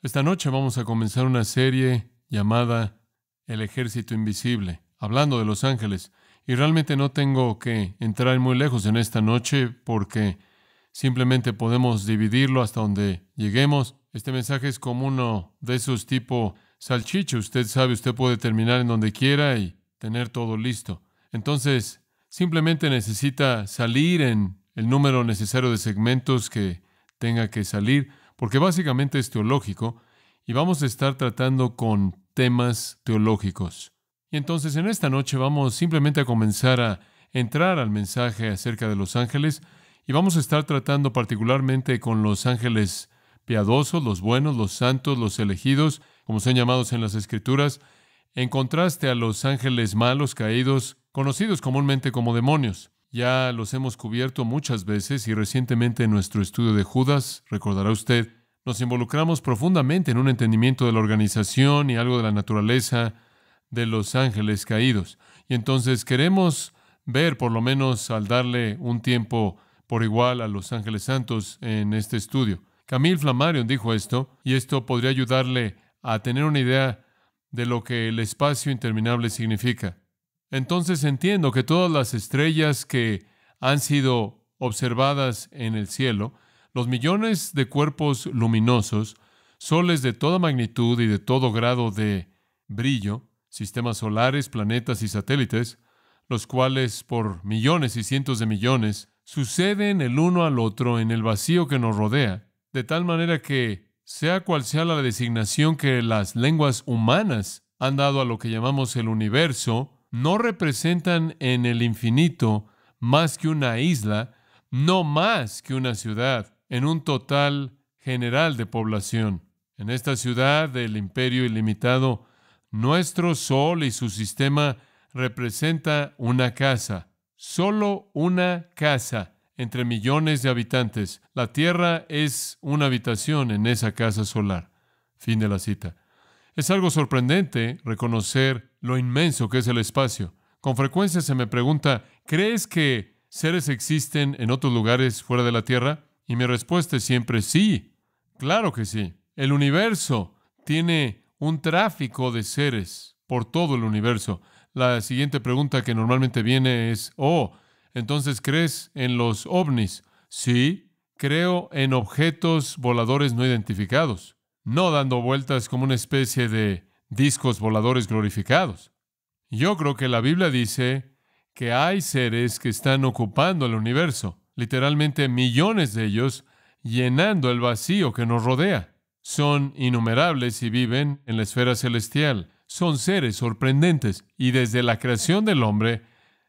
Esta noche vamos a comenzar una serie llamada El Ejército Invisible, hablando de los ángeles. Y realmente no tengo que entrar muy lejos en esta noche porque simplemente podemos dividirlo hasta donde lleguemos. Este mensaje es como uno de esos tipo salchicha. Usted sabe, usted puede terminar en donde quiera y tener todo listo. Entonces, simplemente necesita salir en el número necesario de segmentos que tenga que salir, porque básicamente es teológico y vamos a estar tratando con temas teológicos. Y entonces en esta noche vamos simplemente a comenzar a entrar al mensaje acerca de los ángeles y vamos a estar tratando particularmente con los ángeles piadosos, los buenos, los santos, los elegidos, como son llamados en las Escrituras, en contraste a los ángeles malos, caídos, conocidos comúnmente como demonios. Ya los hemos cubierto muchas veces y recientemente en nuestro estudio de Judas, recordará usted, nos involucramos profundamente en un entendimiento de la organización y algo de la naturaleza de los ángeles caídos. Y entonces queremos ver, por lo menos al darle un tiempo por igual a los ángeles santos en este estudio. Camille Flammarion dijo esto, y esto podría ayudarle a tener una idea de lo que el espacio interminable significa. Entonces entiendo que todas las estrellas que han sido observadas en el cielo, los millones de cuerpos luminosos, soles de toda magnitud y de todo grado de brillo, sistemas solares, planetas y satélites, los cuales por millones y cientos de millones suceden el uno al otro en el vacío que nos rodea, de tal manera que, sea cual sea la designación que las lenguas humanas han dado a lo que llamamos el universo, no representan en el infinito más que una isla, no más que una ciudad, en un total general de población. En esta ciudad del imperio ilimitado, nuestro Sol y su sistema representa una casa, solo una casa entre millones de habitantes. La Tierra es una habitación en esa casa solar. Fin de la cita. Es algo sorprendente reconocer lo inmenso que es el espacio. Con frecuencia se me pregunta, ¿crees que seres existen en otros lugares fuera de la Tierra? Y mi respuesta es siempre sí. Claro que sí. El universo tiene un tráfico de seres por todo el universo. La siguiente pregunta que normalmente viene es, ¿entonces crees en los ovnis? Sí, creo en objetos voladores no identificados, no dando vueltas como una especie de discos voladores glorificados. Yo creo que la Biblia dice que hay seres que están ocupando el universo, literalmente millones de ellos, llenando el vacío que nos rodea. Son innumerables y viven en la esfera celestial. Son seres sorprendentes y desde la creación del hombre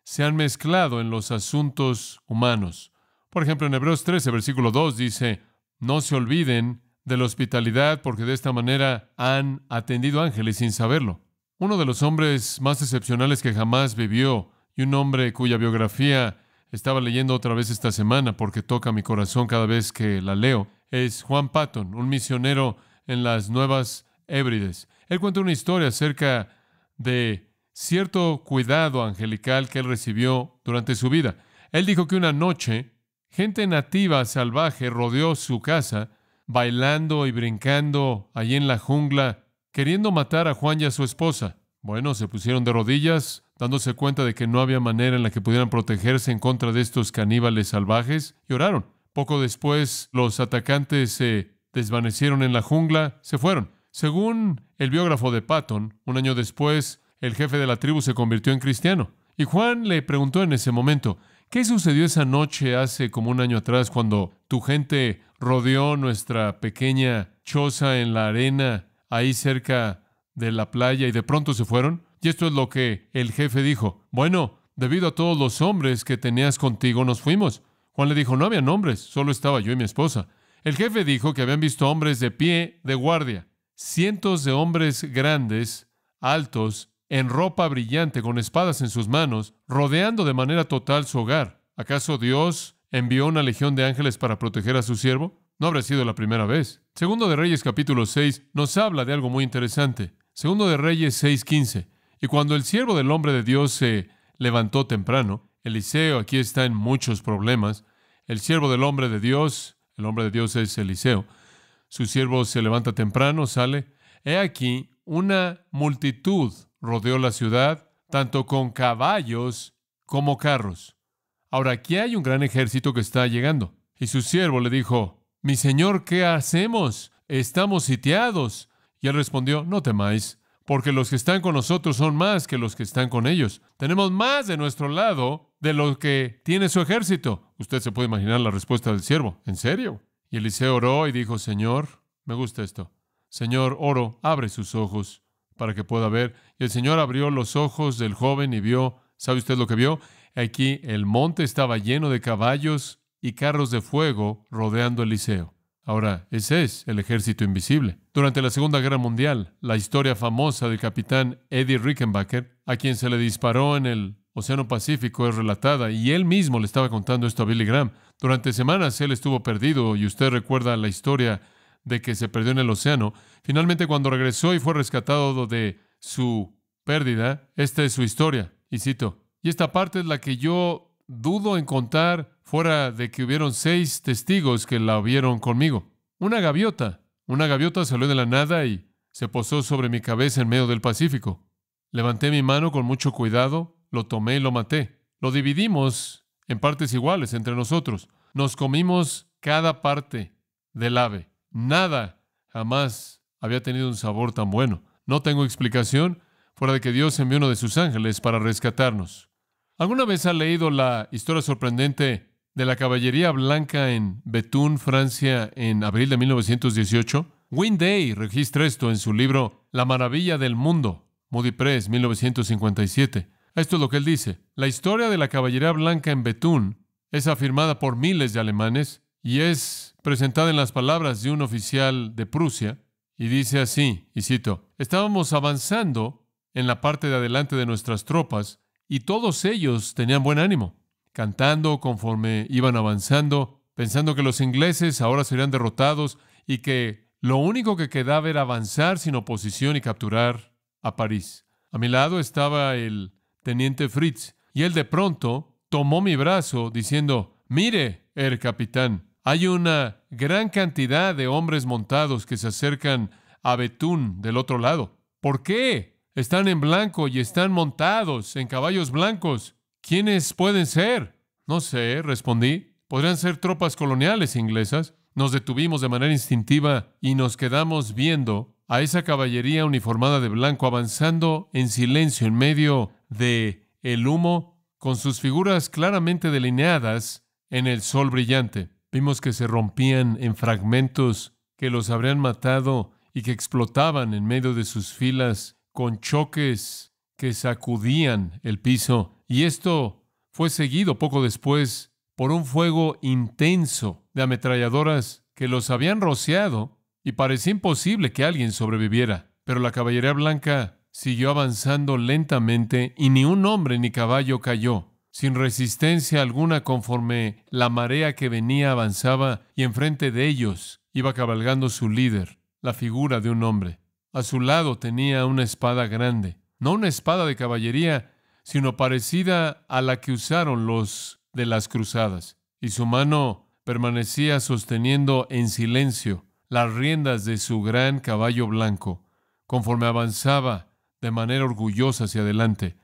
se han mezclado en los asuntos humanos. Por ejemplo, en Hebreos 13, versículo 2 dice, no se olviden de la hospitalidad porque de esta manera han atendido ángeles sin saberlo. Uno de los hombres más excepcionales que jamás vivió y un hombre cuya biografía estaba leyendo otra vez esta semana porque toca mi corazón cada vez que la leo, es Juan Patton, un misionero en las Nuevas Hébrides. Él cuenta una historia acerca de cierto cuidado angelical que él recibió durante su vida. Él dijo que una noche, gente nativa salvaje rodeó su casa, bailando y brincando allí en la jungla, queriendo matar a Juan y a su esposa. Bueno, se pusieron de rodillas, dándose cuenta de que no había manera en la que pudieran protegerse en contra de estos caníbales salvajes, y oraron. Poco después, los atacantes se desvanecieron en la jungla, se fueron. Según el biógrafo de Patton, un año después, el jefe de la tribu se convirtió en cristiano. Y Juan le preguntó en ese momento, ¿qué sucedió esa noche hace como un año atrás cuando tu gente rodeó nuestra pequeña choza en la arena, ahí cerca de la playa, y de pronto se fueron? Y esto es lo que el jefe dijo. Bueno, debido a todos los hombres que tenías contigo, nos fuimos. Juan le dijo, no había hombres, solo estaba yo y mi esposa. El jefe dijo que habían visto hombres de pie de guardia, cientos de hombres grandes, altos, en ropa brillante, con espadas en sus manos, rodeando de manera total su hogar. ¿Acaso Dios envió una legión de ángeles para proteger a su siervo? No habría sido la primera vez. Segundo de Reyes, capítulo 6, nos habla de algo muy interesante. Segundo de Reyes 6:15. Y cuando el siervo del hombre de Dios se levantó temprano, Eliseo aquí está en muchos problemas. El siervo del hombre de Dios, el hombre de Dios es Eliseo, Su siervo se levanta temprano, sale. He aquí, una multitud rodeó la ciudad, tanto con caballos como carros. Ahora, aquí hay un gran ejército que está llegando. Y su siervo le dijo, mi señor, ¿qué hacemos? Estamos sitiados. Y él respondió, no temáis, porque los que están con nosotros son más que los que están con ellos. Tenemos más de nuestro lado de lo que tiene su ejército. Usted se puede imaginar la respuesta del siervo. ¿En serio? Y Eliseo oró y dijo, Señor, me gusta esto. Señor, oro, abre sus ojos para que pueda ver. Y el Señor abrió los ojos del joven y vio, ¿sabe usted lo que vio? Aquí el monte estaba lleno de caballos y carros de fuego rodeando a Eliseo. Ahora, ese es el ejército invisible. Durante la Segunda Guerra Mundial, la historia famosa del capitán Eddie Rickenbacker, a quien se le disparó en el Océano Pacífico, es relatada, y él mismo le estaba contando esto a Billy Graham. Durante semanas él estuvo perdido, y usted recuerda la historia de que se perdió en el océano. Finalmente, cuando regresó y fue rescatado de su pérdida, esta es su historia, y cito, y esta parte es la que yo dudo en contar, fuera de que hubieron 6 testigos que la vieron conmigo. Una gaviota salió de la nada y se posó sobre mi cabeza en medio del Pacífico. Levanté mi mano con mucho cuidado, lo tomé y lo maté. Lo dividimos en partes iguales entre nosotros. Nos comimos cada parte del ave. Nada jamás había tenido un sabor tan bueno. No tengo explicación, fuera de que Dios envió uno de sus ángeles para rescatarnos. ¿Alguna vez ha leído la historia sorprendente de la caballería blanca en Bethune, Francia, en abril de 1918? Wayne Day registra esto en su libro La maravilla del mundo, Moody Press, 1957. Esto es lo que él dice. La historia de la caballería blanca en Bethune es afirmada por miles de alemanes y es presentada en las palabras de un oficial de Prusia, y dice así, y cito, estábamos avanzando en la parte de adelante de nuestras tropas y todos ellos tenían buen ánimo, cantando conforme iban avanzando, pensando que los ingleses ahora serían derrotados y que lo único que quedaba era avanzar sin oposición y capturar a París. A mi lado estaba el teniente Fritz, y él de pronto tomó mi brazo diciendo, mire, capitán, hay una gran cantidad de hombres montados que se acercan a Bethune del otro lado. ¿Por qué? Están en blanco y están montados en caballos blancos. ¿Quiénes pueden ser? No sé, respondí. Podrían ser tropas coloniales inglesas. Nos detuvimos de manera instintiva y nos quedamos viendo a esa caballería uniformada de blanco avanzando en silencio en medio de el humo, con sus figuras claramente delineadas en el sol brillante. Vimos que se rompían en fragmentos que los habrían matado y que explotaban en medio de sus filas con choques que sacudían el piso. Y esto fue seguido poco después por un fuego intenso de ametralladoras que los habían rociado y parecía imposible que alguien sobreviviera. Pero la caballería blanca siguió avanzando lentamente y ni un hombre ni caballo cayó, sin resistencia alguna conforme la marea que venía avanzaba y enfrente de ellos iba cabalgando su líder, la figura de un hombre. A su lado tenía una espada grande, no una espada de caballería, sino parecida a la que usaron los de las cruzadas, y su mano permanecía sosteniendo en silencio las riendas de su gran caballo blanco, conforme avanzaba de manera orgullosa hacia adelante.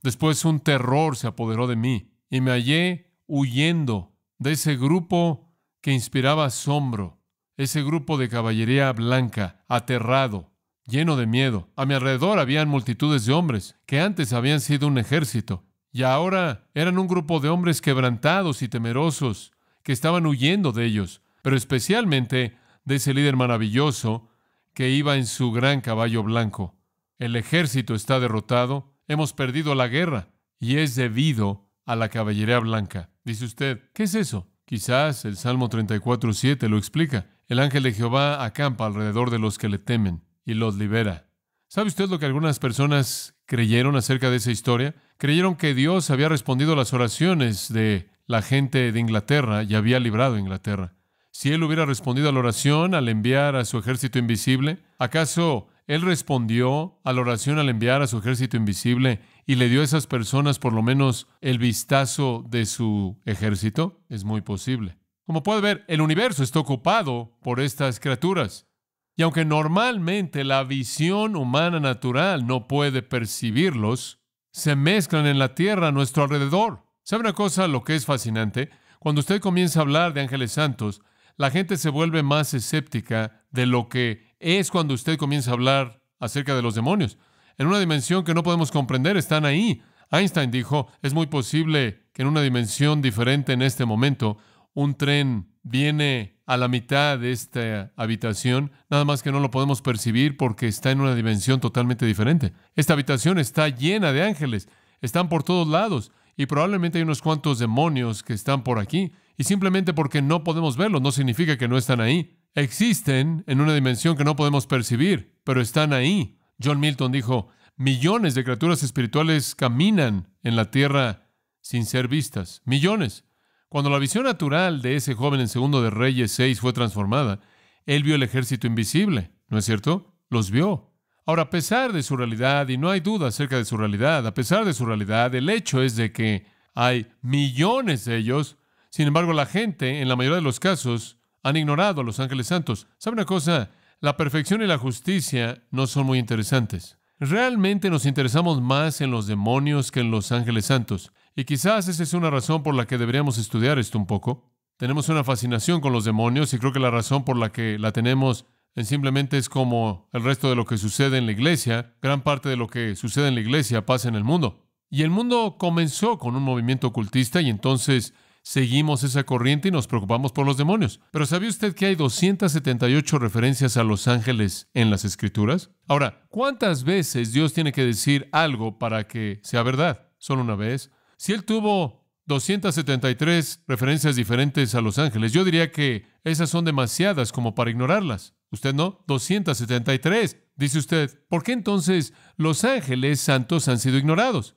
Después un terror se apoderó de mí y me hallé huyendo de ese grupo que inspiraba asombro, ese grupo de caballería blanca, aterrado, lleno de miedo. A mi alrededor habían multitudes de hombres que antes habían sido un ejército y ahora eran un grupo de hombres quebrantados y temerosos que estaban huyendo de ellos, pero especialmente de ese líder maravilloso que iba en su gran caballo blanco. El ejército está derrotado. Hemos perdido la guerra y es debido a la caballería blanca. Dice usted, ¿qué es eso? Quizás el Salmo 34:7 lo explica. El ángel de Jehová acampa alrededor de los que le temen y los libera. ¿Sabe usted lo que algunas personas creyeron acerca de esa historia? Creyeron que Dios había respondido a las oraciones de la gente de Inglaterra y había librado a Inglaterra. Si Él hubiera respondido a la oración al enviar a su ejército invisible, ¿acaso Él respondió a la oración al enviar a su ejército invisible y le dio a esas personas por lo menos el vistazo de su ejército? Es muy posible. Como puede ver, el universo está ocupado por estas criaturas. Y aunque normalmente la visión humana natural no puede percibirlos, se mezclan en la tierra a nuestro alrededor. ¿Sabe una cosa? Lo que es fascinante, cuando usted comienza a hablar de ángeles santos, la gente se vuelve más escéptica de lo que es cuando usted comienza a hablar acerca de los demonios. En una dimensión que no podemos comprender, están ahí. Einstein dijo, es muy posible que en una dimensión diferente en este momento, un tren viene a la mitad de esta habitación, nada más que no lo podemos percibir porque está en una dimensión totalmente diferente. Esta habitación está llena de ángeles, están por todos lados, y probablemente hay unos cuantos demonios que están por aquí, y simplemente porque no podemos verlos no significa que no están ahí. Existen en una dimensión que no podemos percibir, pero están ahí. John Milton dijo, millones de criaturas espirituales caminan en la tierra sin ser vistas. Millones. Cuando la visión natural de ese joven en Segundo de Reyes 6 fue transformada, él vio el ejército invisible, ¿no es cierto? Los vio. Ahora, a pesar de su realidad, y no hay duda acerca de su realidad, a pesar de su realidad, el hecho es de que hay millones de ellos. Sin embargo, la gente, en la mayoría de los casos, han ignorado a los ángeles santos. ¿Sabe una cosa? La perfección y la justicia no son muy interesantes. Realmente nos interesamos más en los demonios que en los ángeles santos. Y quizás esa es una razón por la que deberíamos estudiar esto un poco. Tenemos una fascinación con los demonios y creo que la razón por la que la tenemos simplemente es como el resto de lo que sucede en la iglesia. Gran parte de lo que sucede en la iglesia pasa en el mundo. Y el mundo comenzó con un movimiento ocultista y entonces seguimos esa corriente y nos preocupamos por los demonios. Pero ¿sabía usted que hay 278 referencias a los ángeles en las Escrituras? Ahora, ¿cuántas veces Dios tiene que decir algo para que sea verdad? ¿Solo una vez? Si Él tuvo 273 referencias diferentes a los ángeles, yo diría que esas son demasiadas como para ignorarlas. ¿Usted no? 273. Dice usted, ¿por qué entonces los ángeles santos han sido ignorados?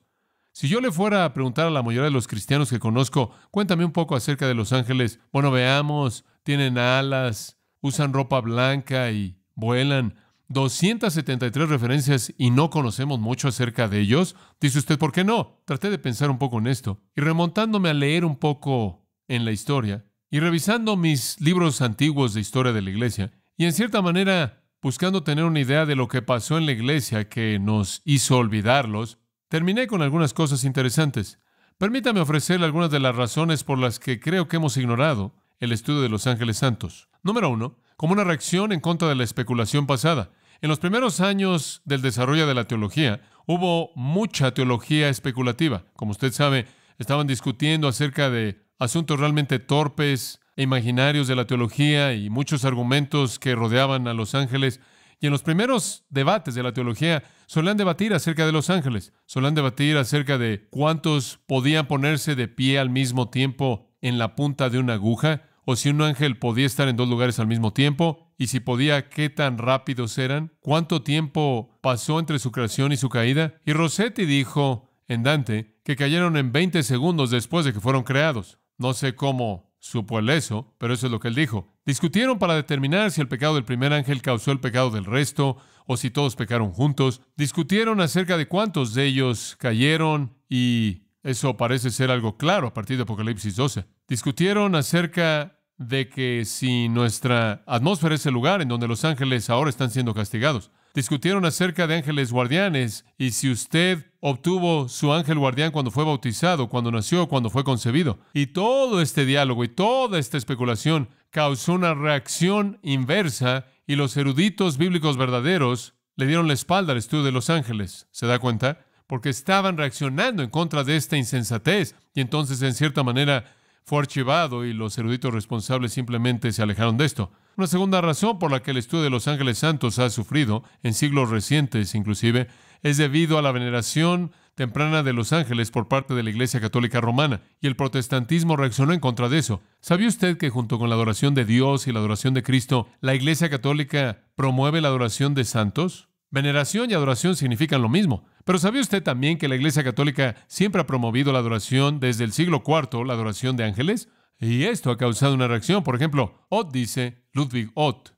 Si yo le fuera a preguntar a la mayoría de los cristianos que conozco, cuéntame un poco acerca de los ángeles. Bueno, veamos, tienen alas, usan ropa blanca y vuelan. 273 referencias y no conocemos mucho acerca de ellos. Dice usted, ¿por qué no? Traté de pensar un poco en esto. Y remontándome a leer un poco en la historia y revisando mis libros antiguos de historia de la iglesia, y en cierta manera buscando tener una idea de lo que pasó en la iglesia que nos hizo olvidarlos, terminé con algunas cosas interesantes. Permítame ofrecerle algunas de las razones por las que creo que hemos ignorado el estudio de los ángeles santos. Número 1, como una reacción en contra de la especulación pasada. En los primeros años del desarrollo de la teología, hubo mucha teología especulativa. Como usted sabe, estaban discutiendo acerca de asuntos realmente torpes e imaginarios de la teología y muchos argumentos que rodeaban a los ángeles. Y en los primeros debates de la teología, solían debatir acerca de los ángeles, solían debatir acerca de cuántos podían ponerse de pie al mismo tiempo en la punta de una aguja, o si un ángel podía estar en dos lugares al mismo tiempo, y si podía, qué tan rápidos eran, cuánto tiempo pasó entre su creación y su caída. Y Rossetti dijo en Dante que cayeron en 20 segundos después de que fueron creados. No sé cómo supo él eso, pero eso es lo que él dijo. Discutieron para determinar si el pecado del primer ángel causó el pecado del resto, o si todos pecaron juntos. Discutieron acerca de cuántos de ellos cayeron, y eso parece ser algo claro a partir de Apocalipsis 12. Discutieron acerca de que si nuestra atmósfera es el lugar en donde los ángeles ahora están siendo castigados. Discutieron acerca de ángeles guardianes y si usted obtuvo su ángel guardián cuando fue bautizado, cuando nació, cuando fue concebido. Y todo este diálogo y toda esta especulación causó una reacción inversa y los eruditos bíblicos verdaderos le dieron la espalda al estudio de los ángeles. ¿Se da cuenta? Porque estaban reaccionando en contra de esta insensatez y entonces en cierta manera fue archivado y los eruditos responsables simplemente se alejaron de esto. Una segunda razón por la que el estudio de los ángeles santos ha sufrido, en siglos recientes inclusive, es debido a la veneración temprana de los ángeles por parte de la Iglesia Católica Romana, y el protestantismo reaccionó en contra de eso. ¿Sabía usted que junto con la adoración de Dios y la adoración de Cristo, la Iglesia Católica promueve la adoración de santos? Veneración y adoración significan lo mismo. Pero ¿sabía usted también que la Iglesia Católica siempre ha promovido la adoración desde el siglo IV, la adoración de ángeles? Y esto ha causado una reacción. Por ejemplo, Ott dice, Ludwig Ott,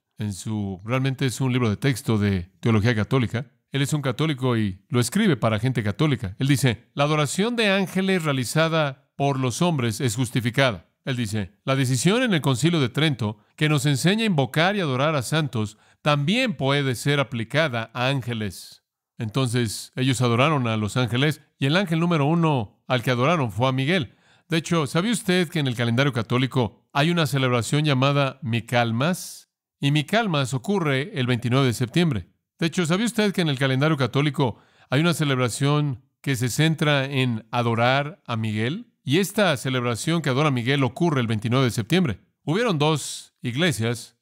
realmente es un libro de texto de teología católica. Él es un católico y lo escribe para gente católica. Él dice, la adoración de ángeles realizada por los hombres es justificada. Él dice, la decisión en el Concilio de Trento, que nos enseña a invocar y adorar a santos, también puede ser aplicada a ángeles. Entonces, ellos adoraron a los ángeles, y el ángel número 1 al que adoraron fue a Miguel. De hecho, ¿sabía usted que en el calendario católico hay una celebración llamada Micaelmas? Y Micaelmas ocurre el 29 de septiembre. De hecho, ¿sabía usted que en el calendario católico hay una celebración que se centra en adorar a Miguel? Y esta celebración que adora a Miguel ocurre el 29 de septiembre. Hubieron dos iglesias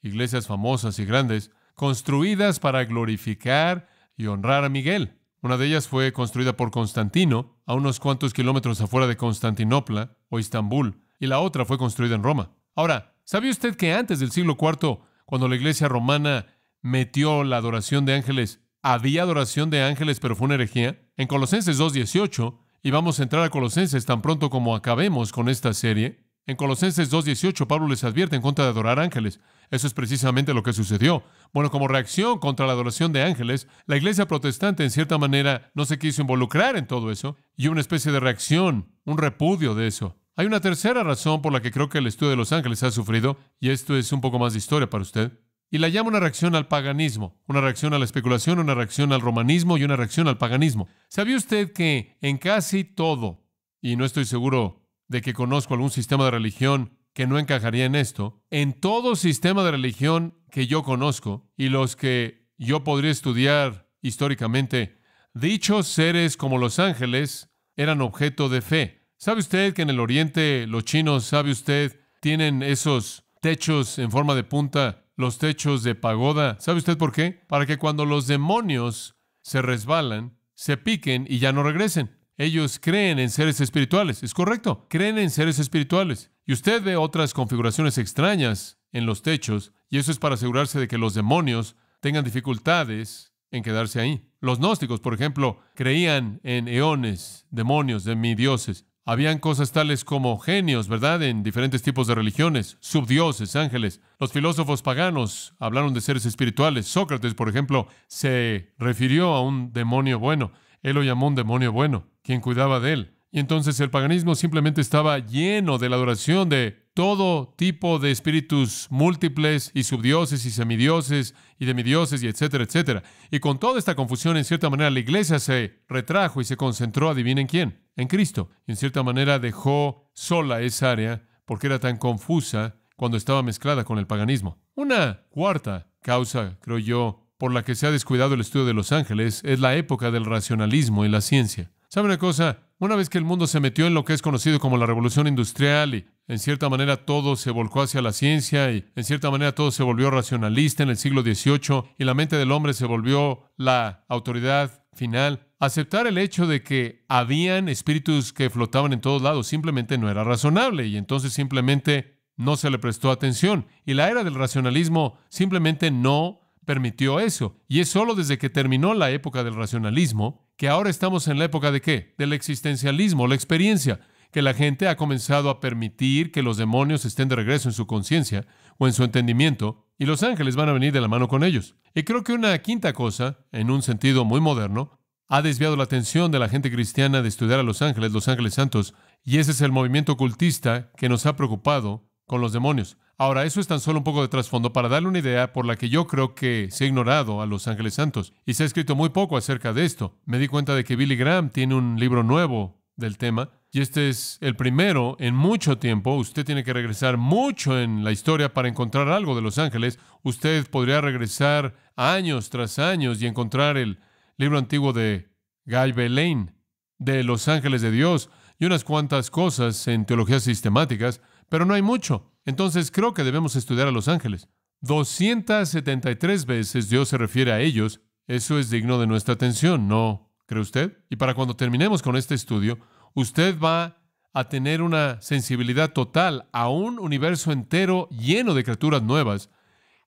famosas y grandes, construidas para glorificar y honrar a Miguel. Una de ellas fue construida por Constantino, a unos cuantos kilómetros afuera de Constantinopla o Istambul, y la otra fue construida en Roma. Ahora, ¿sabía usted que antes del siglo IV, cuando la iglesia romana metió la adoración de ángeles, había adoración de ángeles, pero fue una herejía? En Colosenses 2:18, y vamos a entrar a Colosenses tan pronto como acabemos con esta serie, en Colosenses 2:18, Pablo les advierte en contra de adorar ángeles. Eso es precisamente lo que sucedió. Bueno, como reacción contra la adoración de ángeles, la iglesia protestante, en cierta manera, no se quiso involucrar en todo eso, y una especie de reacción, un repudio de eso. Hay una tercera razón por la que creo que el estudio de los ángeles ha sufrido, y esto es un poco más de historia para usted, y la llamo una reacción al paganismo, una reacción a la especulación, una reacción al romanismo y una reacción al paganismo. ¿Sabía usted que en casi todo, y no estoy seguro de que conozco algún sistema de religión que no encajaría en esto, en todo sistema de religión que yo conozco y los que yo podría estudiar históricamente, dichos seres como los ángeles eran objeto de fe? ¿Sabe usted que en el Oriente los chinos, sabe usted, tienen esos techos en forma de punta, los techos de pagoda? ¿Sabe usted por qué? Para que cuando los demonios se resbalan, se piquen y ya no regresen. Ellos creen en seres espirituales. ¿Es correcto? Creen en seres espirituales. Y usted ve otras configuraciones extrañas en los techos, y eso es para asegurarse de que los demonios tengan dificultades en quedarse ahí. Los gnósticos, por ejemplo, creían en eones, demonios, semidioses. Habían cosas tales como genios, ¿verdad?, en diferentes tipos de religiones, subdioses, ángeles. Los filósofos paganos hablaron de seres espirituales. Sócrates, por ejemplo, se refirió a un demonio bueno. Él lo llamó un demonio bueno, quien cuidaba de él. Y entonces el paganismo simplemente estaba lleno de la adoración de todo tipo de espíritus múltiples y subdioses y semidioses y demidioses y etcétera, etcétera. Y con toda esta confusión, en cierta manera, la iglesia se retrajo y se concentró, adivinen quién, en Cristo. Y en cierta manera dejó sola esa área porque era tan confusa cuando estaba mezclada con el paganismo. Una cuarta causa, creo yo, por la que se ha descuidado el estudio de los ángeles es la época del racionalismo y la ciencia. ¿Sabe una cosa? Una vez que el mundo se metió en lo que es conocido como la revolución industrial y en cierta manera todo se volcó hacia la ciencia y en cierta manera todo se volvió racionalista en el siglo XVIII y la mente del hombre se volvió la autoridad final, aceptar el hecho de que habían espíritus que flotaban en todos lados simplemente no era razonable y entonces simplemente no se le prestó atención. Y la era del racionalismo simplemente no permitió eso. Y es solo desde que terminó la época del racionalismo que ahora estamos en la época de ¿qué? Del existencialismo, la experiencia, que la gente ha comenzado a permitir que los demonios estén de regreso en su conciencia o en su entendimiento, y los ángeles van a venir de la mano con ellos. Y creo que una quinta cosa, en un sentido muy moderno, ha desviado la atención de la gente cristiana de estudiar a los ángeles santos, y ese es el movimiento ocultista que nos ha preocupado con los demonios. Ahora, eso es tan solo un poco de trasfondo para darle una idea por la que yo creo que se ha ignorado a los ángeles santos. Y se ha escrito muy poco acerca de esto. Me di cuenta de que Billy Graham tiene un libro nuevo del tema, y este es el primero en mucho tiempo. Usted tiene que regresar mucho en la historia para encontrar algo de los ángeles. Usted podría regresar años tras años y encontrar el libro antiguo de Guy Belain, de los ángeles de Dios, y unas cuantas cosas en teologías sistemáticas, pero no hay mucho. Entonces creo que debemos estudiar a los ángeles. 273 veces Dios se refiere a ellos. Eso es digno de nuestra atención, ¿no cree usted? Y para cuando terminemos con este estudio, usted va a tener una sensibilidad total a un universo entero lleno de criaturas nuevas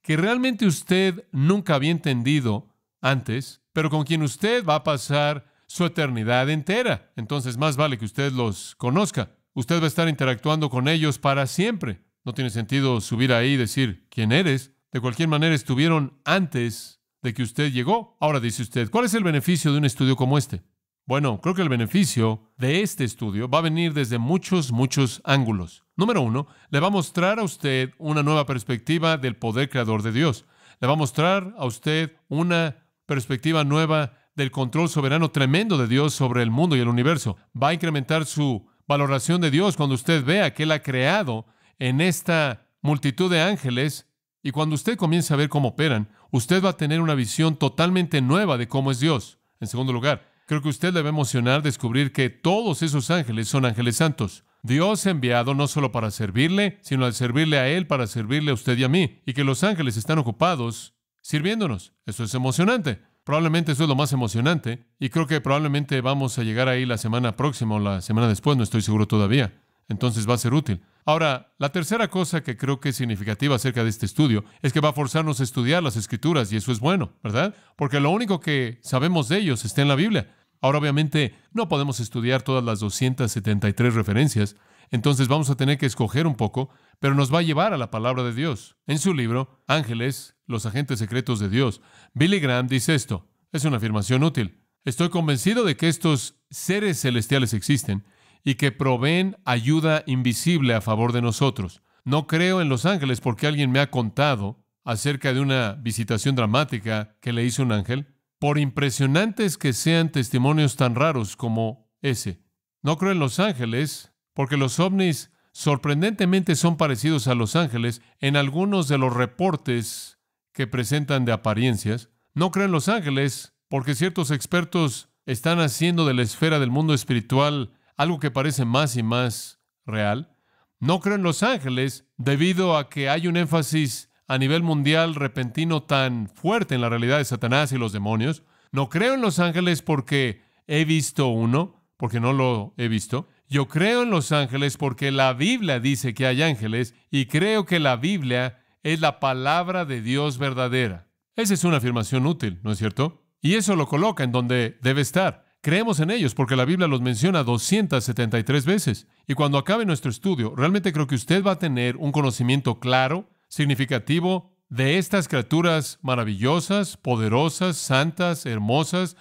que realmente usted nunca había entendido antes, pero con quien usted va a pasar su eternidad entera. Entonces, más vale que usted los conozca. Usted va a estar interactuando con ellos para siempre. No tiene sentido subir ahí y decir, ¿quién eres? De cualquier manera, estuvieron antes de que usted llegó. Ahora dice usted, ¿cuál es el beneficio de un estudio como este? Bueno, creo que el beneficio de este estudio va a venir desde muchos ángulos. Número uno, le va a mostrar a usted una nueva perspectiva del poder creador de Dios. Le va a mostrar a usted una perspectiva nueva del control soberano tremendo de Dios sobre el mundo y el universo. Va a incrementar su valoración de Dios cuando usted vea que Él ha creado en esta multitud de ángeles, y cuando usted comience a ver cómo operan, usted va a tener una visión totalmente nueva de cómo es Dios. En segundo lugar, creo que usted le va a emocionar descubrir que todos esos ángeles son ángeles santos. Dios ha enviado no solo para servirle, sino al servirle a Él para servirle a usted y a mí, y que los ángeles están ocupados sirviéndonos. Eso es emocionante. Probablemente eso es lo más emocionante, y creo que probablemente vamos a llegar ahí la semana próxima o la semana después, no estoy seguro todavía. Entonces va a ser útil. Ahora, la tercera cosa que creo que es significativa acerca de este estudio es que va a forzarnos a estudiar las Escrituras, y eso es bueno, ¿verdad? Porque lo único que sabemos de ellos está en la Biblia. Ahora, obviamente, no podemos estudiar todas las 273 referencias, entonces vamos a tener que escoger un poco, pero nos va a llevar a la palabra de Dios. En su libro, Ángeles, los agentes secretos de Dios, Billy Graham dice esto. Es una afirmación útil. Estoy convencido de que estos seres celestiales existen y que proveen ayuda invisible a favor de nosotros. No creo en los ángeles porque alguien me ha contado acerca de una visitación dramática que le hizo un ángel, por impresionantes que sean testimonios tan raros como ese. No creo en los ángeles porque los ovnis sorprendentemente son parecidos a los ángeles en algunos de los reportes que presentan de apariencias. No creo en los ángeles porque ciertos expertos están haciendo de la esfera del mundo espiritual algo que parece más y más real. No creo en los ángeles debido a que hay un énfasis a nivel mundial repentino tan fuerte en la realidad de Satanás y los demonios. No creo en los ángeles porque he visto uno, porque no lo he visto. Yo creo en los ángeles porque la Biblia dice que hay ángeles y creo que la Biblia es la palabra de Dios verdadera. Esa es una afirmación útil, ¿no es cierto? Y eso lo coloca en donde debe estar. Creemos en ellos porque la Biblia los menciona 273 veces. Y cuando acabe nuestro estudio, realmente creo que usted va a tener un conocimiento claro, significativo, de estas criaturas maravillosas, poderosas, santas, hermosas,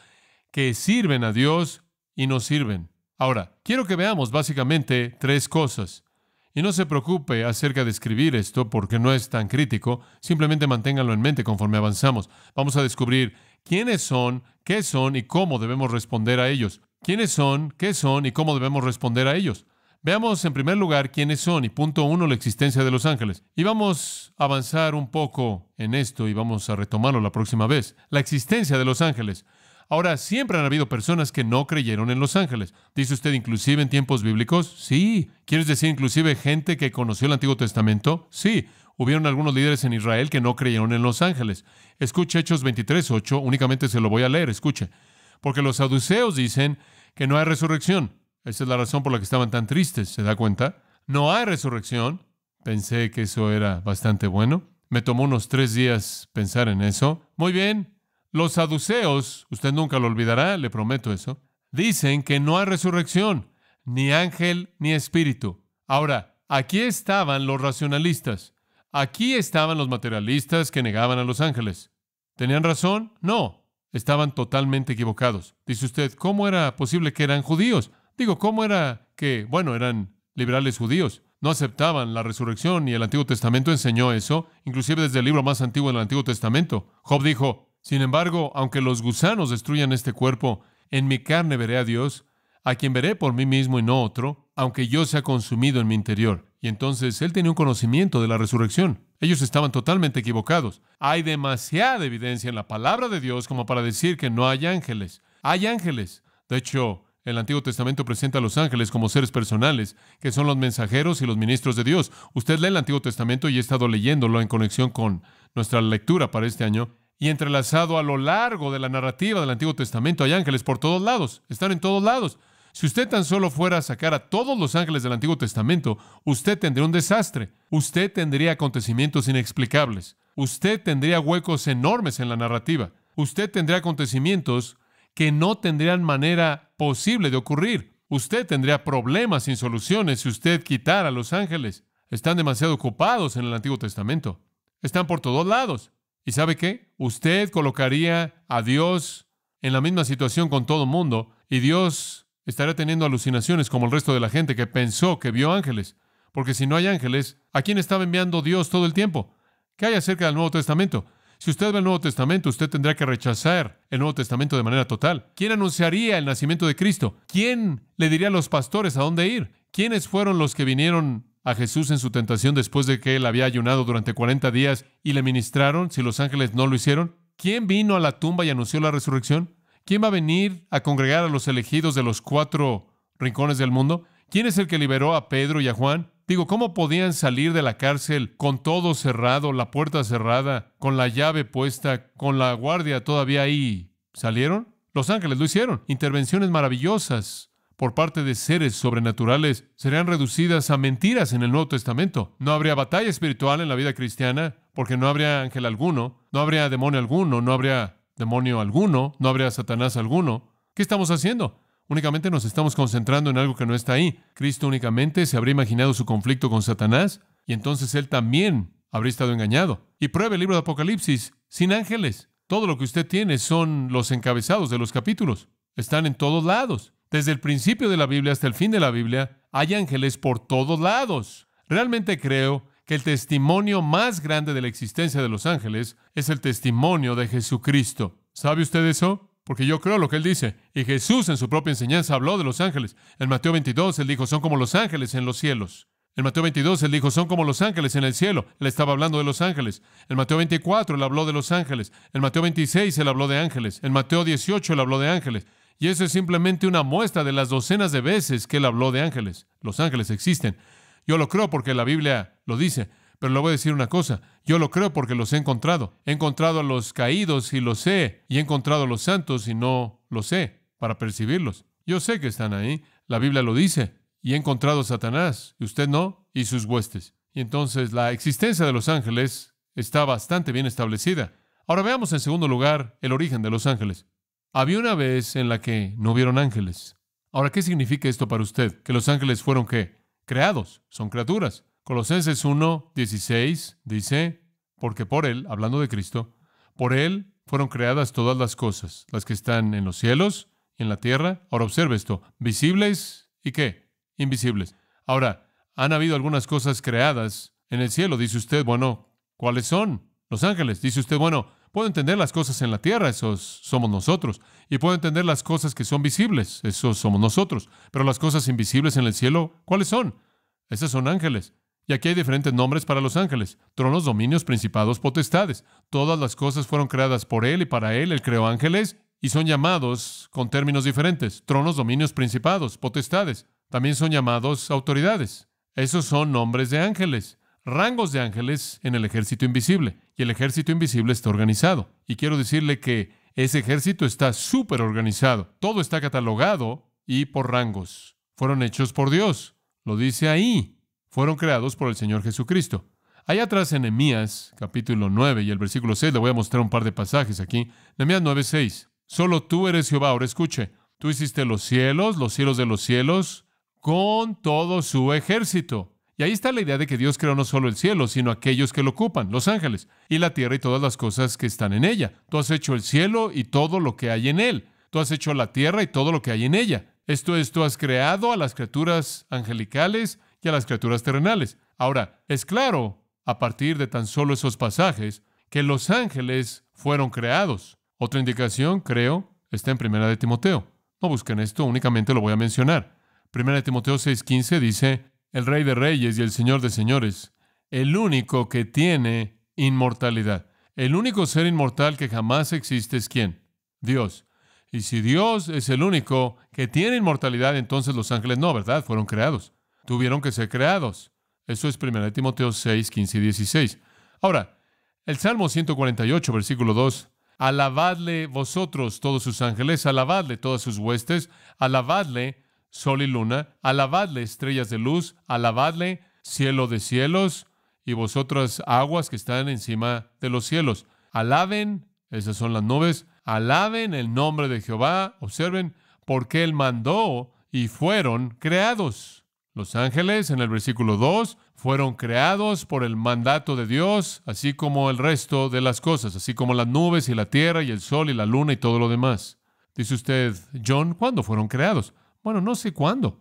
que sirven a Dios y nos sirven. Ahora, quiero que veamos básicamente tres cosas. Y no se preocupe acerca de escribir esto porque no es tan crítico. Simplemente manténganlo en mente conforme avanzamos. Vamos a descubrir quiénes son, qué son y cómo debemos responder a ellos. ¿Quiénes son, qué son y cómo debemos responder a ellos? Veamos en primer lugar quiénes son y punto uno, la existencia de los ángeles. Y vamos a avanzar un poco en esto y vamos a retomarlo la próxima vez. La existencia de los ángeles. Ahora, siempre han habido personas que no creyeron en los ángeles. ¿Dice usted inclusive en tiempos bíblicos? Sí. ¿Quieres decir inclusive gente que conoció el Antiguo Testamento? Sí. Hubieron algunos líderes en Israel que no creyeron en los ángeles. Escuche Hechos 23:8, únicamente se lo voy a leer, escuche. Porque los saduceos dicen que no hay resurrección. Esa es la razón por la que estaban tan tristes, ¿se da cuenta? No hay resurrección. Pensé que eso era bastante bueno. Me tomó unos 3 días pensar en eso. Muy bien. Los saduceos, usted nunca lo olvidará, le prometo eso, dicen que no hay resurrección, ni ángel ni espíritu. Ahora, aquí estaban los racionalistas. Aquí estaban los materialistas que negaban a los ángeles. ¿Tenían razón? No. Estaban totalmente equivocados. Dice usted, ¿cómo era posible que eran judíos? Digo, ¿cómo era que, eran liberales judíos? No aceptaban la resurrección y el Antiguo Testamento enseñó eso, inclusive desde el libro más antiguo del Antiguo Testamento. Job dijo, sin embargo, aunque los gusanos destruyan este cuerpo, en mi carne veré a Dios, a quien veré por mí mismo y no otro, aunque yo sea consumido en mi interior. Y entonces él tenía un conocimiento de la resurrección. Ellos estaban totalmente equivocados. Hay demasiada evidencia en la palabra de Dios como para decir que no hay ángeles. Hay ángeles. De hecho, el Antiguo Testamento presenta a los ángeles como seres personales, que son los mensajeros y los ministros de Dios. Usted lee el Antiguo Testamento y he estado leyéndolo en conexión con nuestra lectura para este año. Y entrelazado a lo largo de la narrativa del Antiguo Testamento hay ángeles por todos lados. Están en todos lados. Si usted tan solo fuera a sacar a todos los ángeles del Antiguo Testamento, usted tendría un desastre. Usted tendría acontecimientos inexplicables. Usted tendría huecos enormes en la narrativa. Usted tendría acontecimientos que no tendrían manera posible de ocurrir. Usted tendría problemas sin soluciones si usted quitara a los ángeles. Están demasiado ocupados en el Antiguo Testamento. Están por todos lados. ¿Y sabe qué? Usted colocaría a Dios en la misma situación con todo el mundo Y Dios estaría teniendo alucinaciones como el resto de la gente que pensó que vio ángeles. Porque si no hay ángeles, ¿a quién estaba enviando Dios todo el tiempo? ¿Qué hay acerca del Nuevo Testamento? Si usted ve el Nuevo Testamento, usted tendrá que rechazar el Nuevo Testamento de manera total. ¿Quién anunciaría el nacimiento de Cristo? ¿Quién le diría a los pastores a dónde ir? ¿Quiénes fueron los que vinieron a Jesús en su tentación después de que él había ayunado durante 40 días y le ministraron si los ángeles no lo hicieron? ¿Quién vino a la tumba y anunció la resurrección? ¿Quién va a venir a congregar a los elegidos de los 4 rincones del mundo? ¿Quién es el que liberó a Pedro y a Juan? Digo, ¿cómo podían salir de la cárcel con todo cerrado, la puerta cerrada, con la llave puesta, con la guardia todavía ahí? ¿Salieron? Los ángeles lo hicieron. Intervenciones maravillosas por parte de seres sobrenaturales serían reducidas a mentiras en el Nuevo Testamento. No habría batalla espiritual en la vida cristiana porque no habría ángel alguno, no habría demonio alguno, no habría demonio alguno, no habría Satanás alguno. ¿Qué estamos haciendo? Únicamente nos estamos concentrando en algo que no está ahí. Cristo únicamente se habría imaginado su conflicto con Satanás y entonces él también habría estado engañado. Y pruebe el libro de Apocalipsis sin ángeles. Todo lo que usted tiene son los encabezados de los capítulos. Están en todos lados. Desde el principio de la Biblia hasta el fin de la Biblia, hay ángeles por todos lados. Realmente creo que el testimonio más grande de la existencia de los ángeles es el testimonio de Jesucristo. ¿Sabe usted eso? Porque yo creo lo que él dice. Y Jesús en su propia enseñanza habló de los ángeles. En Mateo 22, él dijo, son como los ángeles en los cielos. En Mateo 22, él dijo, son como los ángeles en el cielo. Él estaba hablando de los ángeles. En Mateo 24, él habló de los ángeles. En Mateo 26, él habló de ángeles. En Mateo 18, él habló de ángeles. Y eso es simplemente una muestra de las docenas de veces que él habló de ángeles. Los ángeles existen. Yo lo creo porque la Biblia lo dice. Pero le voy a decir una cosa, yo lo creo porque los he encontrado. He encontrado a los caídos y los sé, y he encontrado a los santos y no los sé, para percibirlos. Yo sé que están ahí, la Biblia lo dice, y he encontrado a Satanás, y usted no, y sus huestes. Y entonces la existencia de los ángeles está bastante bien establecida. Ahora veamos en segundo lugar el origen de los ángeles. Había una vez en la que no hubieron ángeles. Ahora, ¿qué significa esto para usted? ¿Que los ángeles fueron qué? Creados, son criaturas. Colosenses 1:16 dice, porque por Él, hablando de Cristo, por Él fueron creadas todas las cosas, las que están en los cielos y en la tierra. Ahora observe esto, visibles y ¿qué? Invisibles. Ahora, han habido algunas cosas creadas en el cielo. Dice usted, bueno, ¿cuáles son? Los ángeles. Dice usted, bueno, puedo entender las cosas en la tierra, esos somos nosotros. Y puedo entender las cosas que son visibles, esos somos nosotros. Pero las cosas invisibles en el cielo, ¿cuáles son? Esas son ángeles. Y aquí hay diferentes nombres para los ángeles: tronos, dominios, principados, potestades. Todas las cosas fueron creadas por Él y para Él. Él creó ángeles y son llamados con términos diferentes: tronos, dominios, principados, potestades. También son llamados autoridades. Esos son nombres de ángeles, rangos de ángeles en el ejército invisible. Y el ejército invisible está organizado. Y quiero decirle que ese ejército está súper organizado. Todo está catalogado y por rangos. Fueron hechos por Dios. Lo dice ahí. Fueron creados por el Señor Jesucristo. Allá atrás en Nehemías, capítulo 9 y el versículo 6, le voy a mostrar un par de pasajes aquí. Nehemías 9:6. Solo tú eres Jehová. Ahora escuche. Tú hiciste los cielos de los cielos, con todo su ejército. Y ahí está la idea de que Dios creó no solo el cielo, sino aquellos que lo ocupan, los ángeles, y la tierra y todas las cosas que están en ella. Tú has hecho el cielo y todo lo que hay en él. Tú has hecho la tierra y todo lo que hay en ella. Esto es, tú has creado a las criaturas angelicales y a las criaturas terrenales. Ahora, es claro, a partir de tan solo esos pasajes, que los ángeles fueron creados. Otra indicación, creo, está en 1 de Timoteo. No busquen esto, únicamente lo voy a mencionar. 1 de Timoteo 6:15 dice, el Rey de Reyes y el Señor de Señores, el único que tiene inmortalidad. El único ser inmortal que jamás existe es ¿quién? Dios. Y si Dios es el único que tiene inmortalidad, entonces los ángeles no, ¿verdad? Fueron creados. Tuvieron que ser creados. Eso es 1 de Timoteo 6, 15 y 16. Ahora, el Salmo 148, versículo 2. Alabadle vosotros todos sus ángeles, alabadle todas sus huestes, alabadle sol y luna, alabadle estrellas de luz, alabadle cielo de cielos y vosotras aguas que están encima de los cielos. Alaben, esas son las nubes, alaben el nombre de Jehová, observen, porque Él mandó y fueron creados. Los ángeles, en el versículo 2, fueron creados por el mandato de Dios, así como el resto de las cosas, así como las nubes y la tierra y el sol y la luna y todo lo demás. Dice usted, John, ¿cuándo fueron creados? Bueno, no sé cuándo.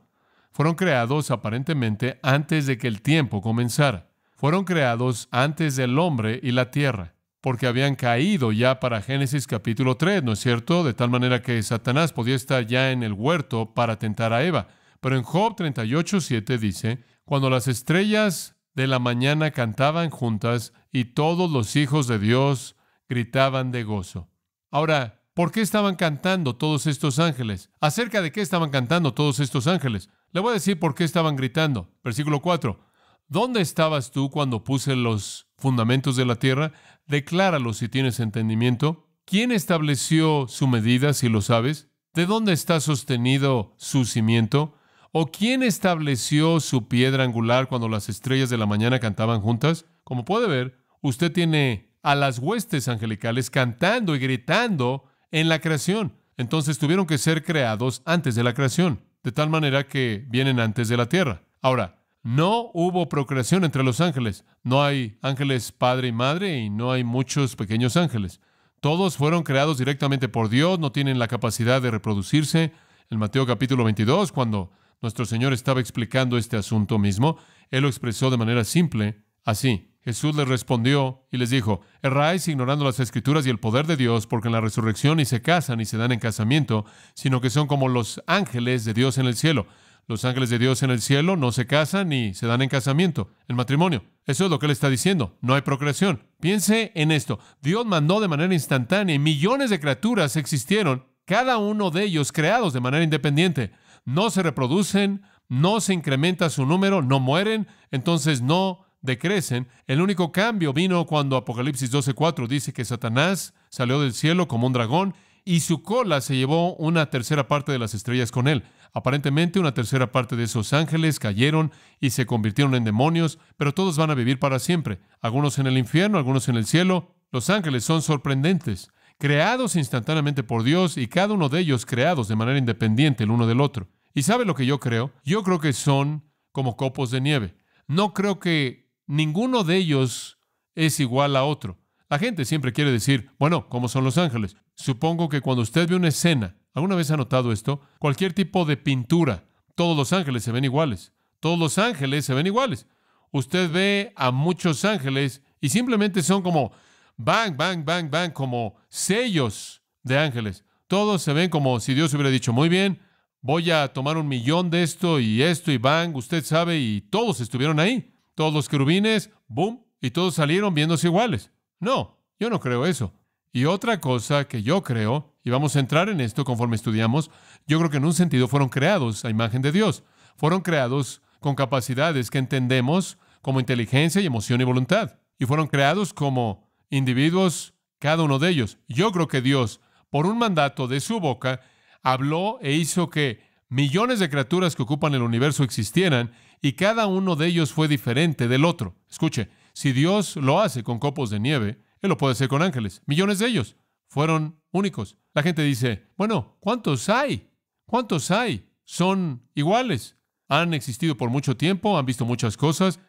Fueron creados aparentemente antes de que el tiempo comenzara. Fueron creados antes del hombre y la tierra, porque habían caído ya para Génesis capítulo 3, ¿no es cierto? De tal manera que Satanás podía estar ya en el huerto para tentar a Eva. Pero en Job 38:7 dice, cuando las estrellas de la mañana cantaban juntas y todos los hijos de Dios gritaban de gozo. Ahora, ¿por qué estaban cantando todos estos ángeles? ¿Acerca de qué estaban cantando todos estos ángeles? Le voy a decir por qué estaban gritando. Versículo 4. ¿Dónde estabas tú cuando puse los fundamentos de la tierra? Decláralo si tienes entendimiento. ¿Quién estableció su medida, si lo sabes? ¿De dónde está sostenido su cimiento? ¿O quién estableció su piedra angular cuando las estrellas de la mañana cantaban juntas? Como puede ver, usted tiene a las huestes angelicales cantando y gritando en la creación. Entonces tuvieron que ser creados antes de la creación, de tal manera que vienen antes de la tierra. Ahora, no hubo procreación entre los ángeles. No hay ángeles padre y madre y no hay muchos pequeños ángeles. Todos fueron creados directamente por Dios, no tienen la capacidad de reproducirse. En Mateo capítulo 22, cuando nuestro Señor estaba explicando este asunto mismo, Él lo expresó de manera simple, así. Jesús les respondió y les dijo, erráis ignorando las Escrituras y el poder de Dios, porque en la resurrección ni se casan ni se dan en casamiento, sino que son como los ángeles de Dios en el cielo. Los ángeles de Dios en el cielo no se casan ni se dan en casamiento, en matrimonio. Eso es lo que Él está diciendo. No hay procreación. Piense en esto. Dios mandó de manera instantánea y millones de criaturas existieron, cada uno de ellos creados de manera independiente. No se reproducen, no se incrementa su número, no mueren, entonces no decrecen. El único cambio vino cuando Apocalipsis 12:4 dice que Satanás salió del cielo como un dragón y su cola se llevó una tercera parte de las estrellas con él. Aparentemente una tercera parte de esos ángeles cayeron y se convirtieron en demonios, pero todos van a vivir para siempre. Algunos en el infierno, algunos en el cielo. Los ángeles son sorprendentes, creados instantáneamente por Dios y cada uno de ellos creados de manera independiente el uno del otro. ¿Y sabe lo que yo creo? Yo creo que son como copos de nieve. No creo que ninguno de ellos es igual a otro. La gente siempre quiere decir, bueno, ¿cómo son los ángeles? Supongo que cuando usted ve una escena, ¿alguna vez ha notado esto? Cualquier tipo de pintura, todos los ángeles se ven iguales. Todos los ángeles se ven iguales. Usted ve a muchos ángeles y simplemente son como bang, bang, bang, bang, como sellos de ángeles. Todos se ven como si Dios hubiera dicho, muy bien, voy a tomar 1,000,000 de esto y bang, usted sabe, y todos estuvieron ahí. Todos los querubines, boom, y todos salieron viéndose iguales. No, yo no creo eso. Y otra cosa que yo creo, y vamos a entrar en esto conforme estudiamos, yo creo que en un sentido fueron creados a imagen de Dios. Fueron creados con capacidades que entendemos como inteligencia y emoción y voluntad. Y fueron creados como individuos, cada uno de ellos. Yo creo que Dios, por un mandato de su boca, habló e hizo que millones de criaturas que ocupan el universo existieran y cada uno de ellos fue diferente del otro. Escuche, si Dios lo hace con copos de nieve, Él lo puede hacer con ángeles. Millones de ellos fueron únicos. La gente dice, bueno, ¿cuántos hay? ¿Cuántos hay? Son iguales. Han existido por mucho tiempo, han visto muchas cosas.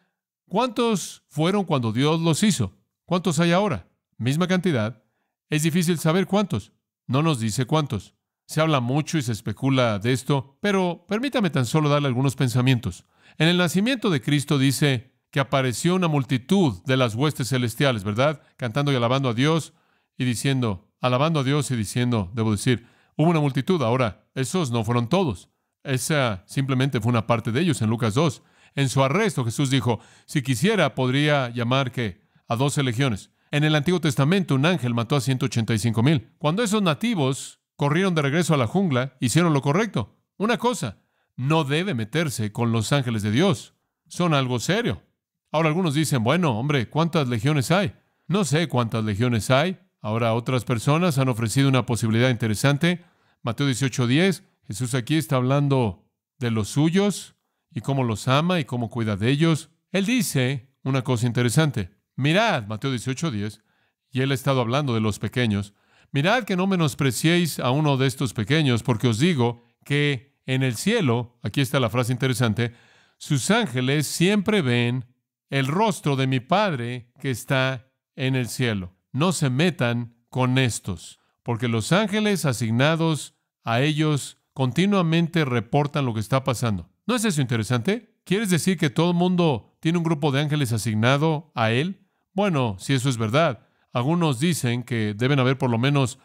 ¿Cuántos fueron cuando Dios los hizo? ¿Cuántos hay ahora? Misma cantidad. Es difícil saber cuántos. No nos dice cuántos. Se habla mucho y se especula de esto, pero permítame tan solo darle algunos pensamientos. En el nacimiento de Cristo dice que apareció una multitud de las huestes celestiales, ¿verdad? Cantando y alabando a Dios y diciendo, alabando a Dios y diciendo, debo decir, hubo una multitud. Ahora, esos no fueron todos. Esa simplemente fue una parte de ellos en Lucas 2. En su arresto, Jesús dijo, si quisiera, podría llamar ¿qué? A 12 legiones. En el Antiguo Testamento, un ángel mató a 185,000. Cuando esos nativos corrieron de regreso a la jungla, hicieron lo correcto. Una cosa, no debe meterse con los ángeles de Dios. Son algo serio. Ahora algunos dicen, bueno, hombre, ¿cuántas legiones hay? No sé cuántas legiones hay. Ahora otras personas han ofrecido una posibilidad interesante. Mateo 18:10, Jesús aquí está hablando de los suyos y cómo los ama y cómo cuida de ellos. Él dice una cosa interesante. Mirad, Mateo 18:10, y Él ha estado hablando de los pequeños. Mirad que no menospreciéis a uno de estos pequeños, porque os digo que en el cielo, aquí está la frase interesante, sus ángeles siempre ven el rostro de mi Padre que está en el cielo. No se metan con estos, porque los ángeles asignados a ellos continuamente reportan lo que está pasando. ¿No es eso interesante? ¿Quieres decir que todo el mundo tiene un grupo de ángeles asignado a él? Bueno, si eso es verdad, algunos dicen que deben haber por lo menos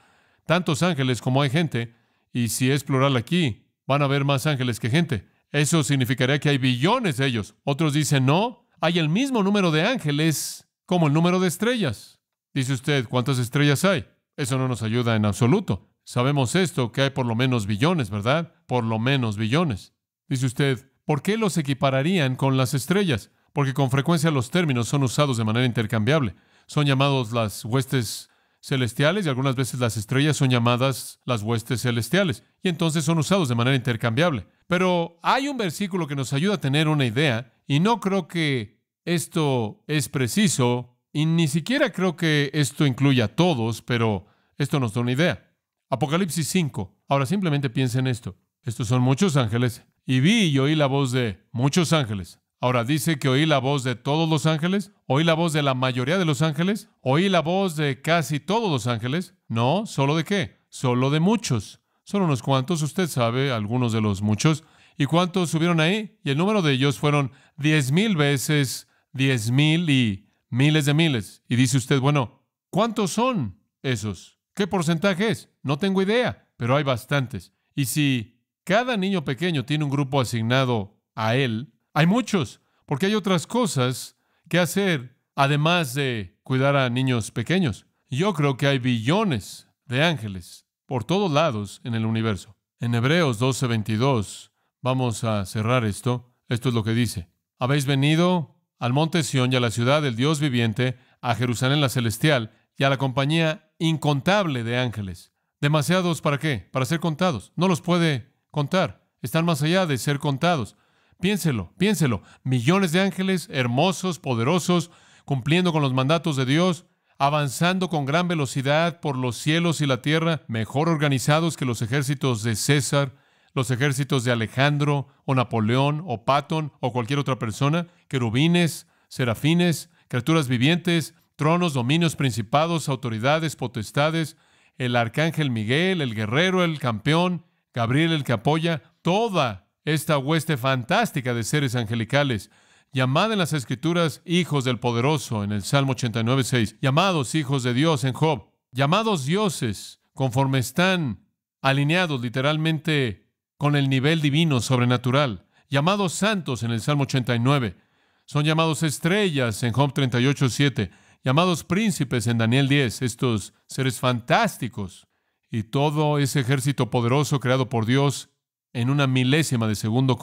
tantos ángeles como hay gente, y si es plural aquí, van a haber más ángeles que gente. Eso significaría que hay billones de ellos. Otros dicen, no, hay el mismo número de ángeles como el número de estrellas. Dice usted, ¿cuántas estrellas hay? Eso no nos ayuda en absoluto. Sabemos esto, que hay por lo menos billones, ¿verdad? Por lo menos billones. Dice usted, ¿por qué los equipararían con las estrellas? Porque con frecuencia los términos son usados de manera intercambiable. Son llamados las huestes celestiales y algunas veces las estrellas son llamadas las huestes celestiales. Y entonces son usados de manera intercambiable. Pero hay un versículo que nos ayuda a tener una idea, y no creo que esto es preciso, y ni siquiera creo que esto incluya a todos, pero esto nos da una idea. Apocalipsis 5. Ahora simplemente piensa en esto. Estos son muchos ángeles, y vi y oí la voz de muchos ángeles. Ahora, ¿dice que oí la voz de todos los ángeles? ¿Oí la voz de la mayoría de los ángeles? ¿Oí la voz de casi todos los ángeles? No, ¿solo de qué? Solo de muchos. Son unos cuantos, usted sabe, algunos de los muchos. ¿Y cuántos subieron ahí? Y el número de ellos fueron 10,000 veces 10,000 y miles de miles. Y dice usted, bueno, ¿cuántos son esos? ¿Qué porcentaje es? No tengo idea, pero hay bastantes. Y si cada niño pequeño tiene un grupo asignado a él, hay muchos, porque hay otras cosas que hacer, además de cuidar a niños pequeños. Yo creo que hay billones de ángeles por todos lados en el universo. En Hebreos 12:22, vamos a cerrar esto. Esto es lo que dice. Habéis venido al monte Sión y a la ciudad del Dios viviente, a Jerusalén la celestial y a la compañía incontable de ángeles. ¿Demasiados para qué? Para ser contados. No los puede contar. Están más allá de ser contados. Piénselo, piénselo. Millones de ángeles, hermosos, poderosos, cumpliendo con los mandatos de Dios, avanzando con gran velocidad por los cielos y la tierra, mejor organizados que los ejércitos de César, los ejércitos de Alejandro, o Napoleón, o Patton, o cualquier otra persona, querubines, serafines, criaturas vivientes, tronos, dominios, principados, autoridades, potestades, el arcángel Miguel, el guerrero, el campeón, Gabriel, el que apoya, toda esta hueste fantástica de seres angelicales, llamada en las Escrituras hijos del poderoso en el Salmo 89:6, llamados hijos de Dios en Job, llamados dioses conforme están alineados literalmente con el nivel divino sobrenatural, llamados santos en el Salmo 89, son llamados estrellas en Job 38:7, llamados príncipes en Daniel 10, estos seres fantásticos y todo ese ejército poderoso creado por Dios en una milésima de segundo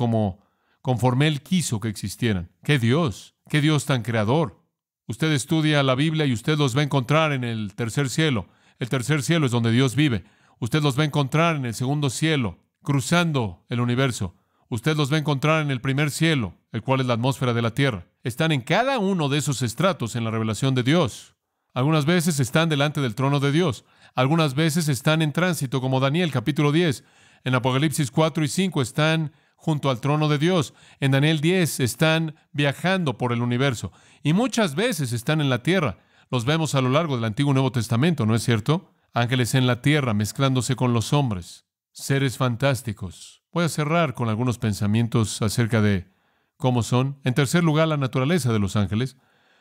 conforme Él quiso que existieran. ¡Qué Dios! ¡Qué Dios tan creador! Usted estudia la Biblia y usted los va a encontrar en el tercer cielo. El tercer cielo es donde Dios vive. Usted los va a encontrar en el segundo cielo, cruzando el universo. Usted los va a encontrar en el primer cielo, el cual es la atmósfera de la tierra. Están en cada uno de esos estratos en la revelación de Dios. Algunas veces están delante del trono de Dios. Algunas veces están en tránsito, como Daniel, capítulo 10. En Apocalipsis 4 y 5 están junto al trono de Dios. En Daniel 10 están viajando por el universo. Y muchas veces están en la tierra. Los vemos a lo largo del Antiguo y Nuevo Testamento, ¿no es cierto? Ángeles en la tierra mezclándose con los hombres. Seres fantásticos. Voy a cerrar con algunos pensamientos acerca de cómo son. En tercer lugar, la naturaleza de los ángeles.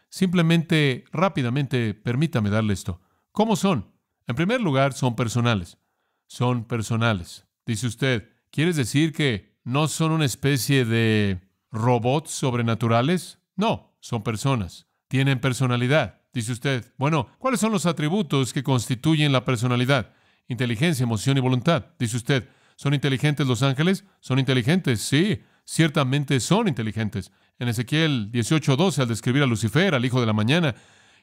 Simplemente, rápidamente, permítame darle esto. ¿Cómo son? En primer lugar, son personales. Son personales. Dice usted, ¿quieres decir que no son una especie de robots sobrenaturales? No, son personas. Tienen personalidad. Dice usted, bueno, ¿cuáles son los atributos que constituyen la personalidad? Inteligencia, emoción y voluntad. Dice usted, ¿son inteligentes los ángeles? ¿Son inteligentes? Sí, ciertamente son inteligentes. En Ezequiel 18:12, al describir a Lucifer, al hijo de la mañana,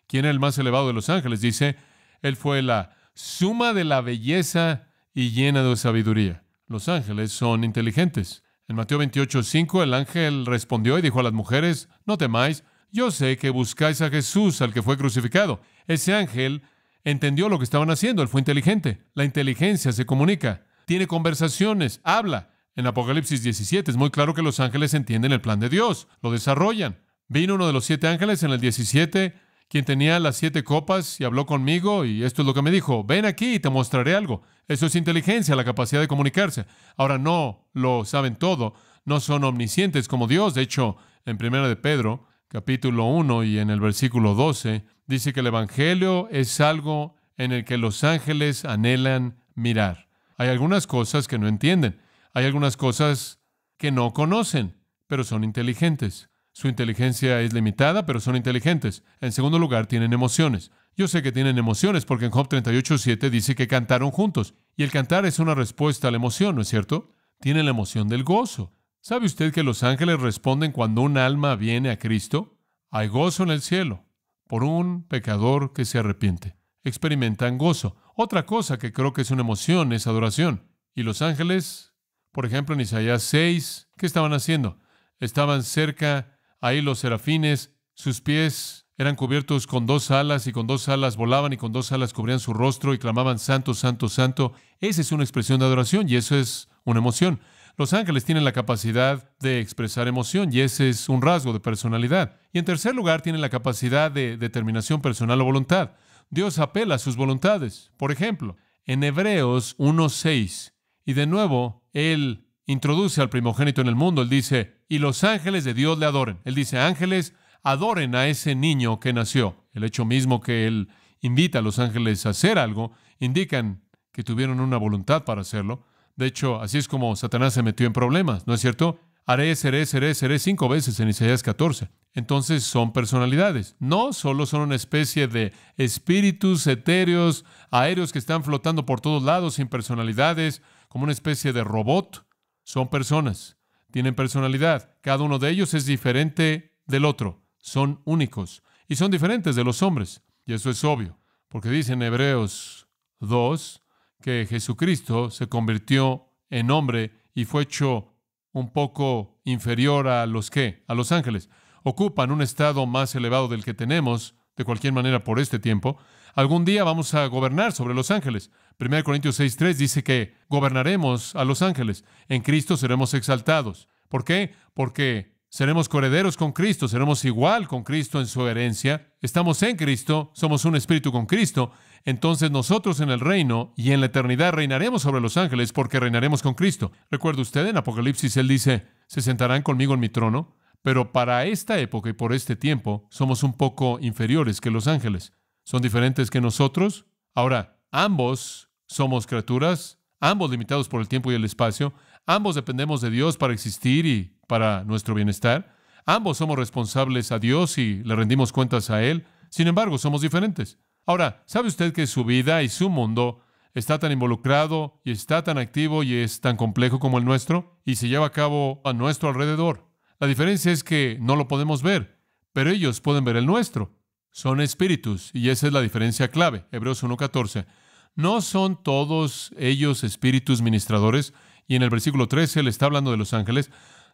quien era el más elevado de los ángeles, dice, él fue la suma de la belleza y llena de sabiduría. Los ángeles son inteligentes. En Mateo 28:5, el ángel respondió y dijo a las mujeres, no temáis, yo sé que buscáis a Jesús, al que fue crucificado. Ese ángel entendió lo que estaban haciendo, él fue inteligente. La inteligencia se comunica, tiene conversaciones, habla. En Apocalipsis 17 es muy claro que los ángeles entienden el plan de Dios, lo desarrollan. Vino uno de los 7 ángeles en el 17, quien tenía las 7 copas y habló conmigo, y esto es lo que me dijo: ven aquí y te mostraré algo. Eso es inteligencia, la capacidad de comunicarse. Ahora, no lo saben todo, no son omniscientes como Dios. De hecho, en 1 de Pedro, capítulo 1 y en el versículo 12, dice que el Evangelio es algo en el que los ángeles anhelan mirar. Hay algunas cosas que no entienden, hay algunas cosas que no conocen, pero son inteligentes. Su inteligencia es limitada, pero son inteligentes. En segundo lugar, tienen emociones. Yo sé que tienen emociones porque en Job 38:7 dice que cantaron juntos. Y el cantar es una respuesta a la emoción, ¿no es cierto? Tienen la emoción del gozo. ¿Sabe usted que los ángeles responden cuando un alma viene a Cristo? Hay gozo en el cielo por un pecador que se arrepiente. Experimentan gozo. Otra cosa que creo que es una emoción es adoración. Y los ángeles, por ejemplo, en Isaías 6, ¿qué estaban haciendo? Estaban cerca. Ahí los serafines, sus pies eran cubiertos con 2 alas, y con 2 alas volaban, y con 2 alas cubrían su rostro y clamaban: santo, santo, santo. Esa es una expresión de adoración, y eso es una emoción. Los ángeles tienen la capacidad de expresar emoción, y ese es un rasgo de personalidad. Y en tercer lugar, tienen la capacidad de determinación personal o voluntad. Dios apela a sus voluntades. Por ejemplo, en Hebreos 1:6, y de nuevo, Él introduce al primogénito en el mundo. Él dice: y los ángeles de Dios le adoren. Él dice: ángeles, adoren a ese niño que nació. El hecho mismo que Él invita a los ángeles a hacer algo, indican que tuvieron una voluntad para hacerlo. De hecho, así es como Satanás se metió en problemas, ¿no es cierto? Haré, seré, 5 veces en Isaías 14. Entonces son personalidades. No solo son una especie de espíritus etéreos, aéreos que están flotando por todos lados sin personalidades, como una especie de robot. Son personas. Tienen personalidad. Cada uno de ellos es diferente del otro. Son únicos. Y son diferentes de los hombres. Y eso es obvio, porque dice en Hebreos 2 que Jesucristo se convirtió en hombre y fue hecho un poco inferior a los ¿qué? A los ángeles. Ocupan un estado más elevado del que tenemos, de cualquier manera, por este tiempo. Algún día vamos a gobernar sobre los ángeles. 1 Corintios 6:3 dice que gobernaremos a los ángeles. En Cristo seremos exaltados. ¿Por qué? Porque seremos coherederos con Cristo, seremos igual con Cristo en su herencia. Estamos en Cristo, somos un espíritu con Cristo. Entonces nosotros en el reino y en la eternidad reinaremos sobre los ángeles porque reinaremos con Cristo. ¿Recuerda usted en Apocalipsis? Él dice: se sentarán conmigo en mi trono. Pero para esta época y por este tiempo somos un poco inferiores que los ángeles. ¿Son diferentes que nosotros? Ahora, ambos somos criaturas, ambos limitados por el tiempo y el espacio, ambos dependemos de Dios para existir y para nuestro bienestar, ambos somos responsables a Dios y le rendimos cuentas a Él. Sin embargo, somos diferentes. Ahora, ¿sabe usted que su vida y su mundo está tan involucrado y está tan activo y es tan complejo como el nuestro y se lleva a cabo a nuestro alrededor? La diferencia es que no lo podemos ver, pero ellos pueden ver el nuestro. Son espíritus, y esa es la diferencia clave. Hebreos 1:14. ¿No son todos ellos espíritus ministradores? Y en el versículo 13 él está hablando de los ángeles.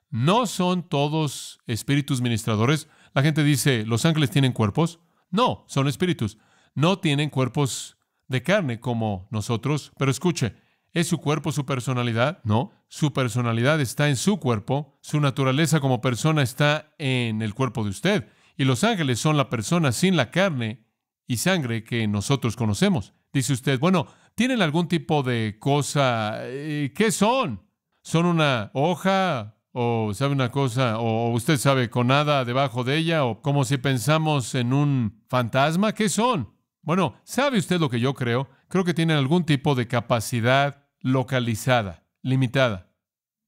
¿No son todos espíritus ministradores? La gente dice: ¿los ángeles tienen cuerpos? No, son espíritus. No tienen cuerpos de carne como nosotros, pero escuche, ¿es su cuerpo su personalidad? No, su personalidad está en su cuerpo, su naturaleza como persona está en el cuerpo de usted. Y los ángeles son la persona sin la carne y sangre que nosotros conocemos. Dice usted: bueno, ¿tienen algún tipo de cosa? ¿Qué son? ¿Son una hoja? ¿O sabe una cosa? ¿O usted sabe, con nada debajo de ella? ¿O como si pensamos en un fantasma? ¿Qué son? Bueno, ¿sabe usted lo que yo creo? Creo que tienen algún tipo de capacidad localizada, limitada.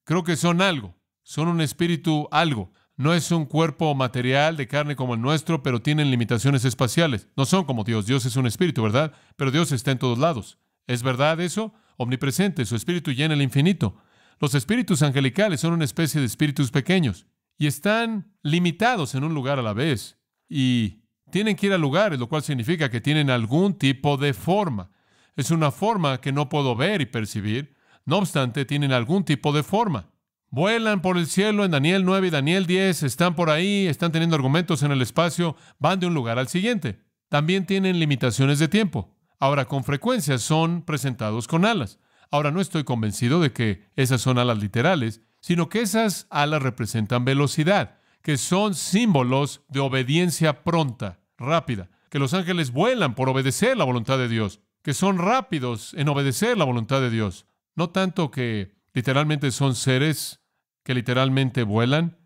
Creo que son algo. Son un espíritu algo. No es un cuerpo material de carne como el nuestro, pero tienen limitaciones espaciales. No son como Dios. Dios es un espíritu, ¿verdad? Pero Dios está en todos lados. ¿Es verdad eso? Omnipresente. Su espíritu llena el infinito. Los espíritus angelicales son una especie de espíritus pequeños y están limitados en un lugar a la vez. Y tienen que ir a lugares, lo cual significa que tienen algún tipo de forma. Es una forma que no puedo ver y percibir. No obstante, tienen algún tipo de forma. Vuelan por el cielo en Daniel 9 y Daniel 10, están por ahí, están teniendo argumentos en el espacio, van de un lugar al siguiente. También tienen limitaciones de tiempo. Ahora, con frecuencia son presentados con alas. Ahora, no estoy convencido de que esas son alas literales, sino que esas alas representan velocidad, que son símbolos de obediencia pronta, rápida. que los ángeles vuelan por obedecer la voluntad de Dios, que son rápidos en obedecer la voluntad de Dios. No tanto que literalmente son seres que literalmente vuelan,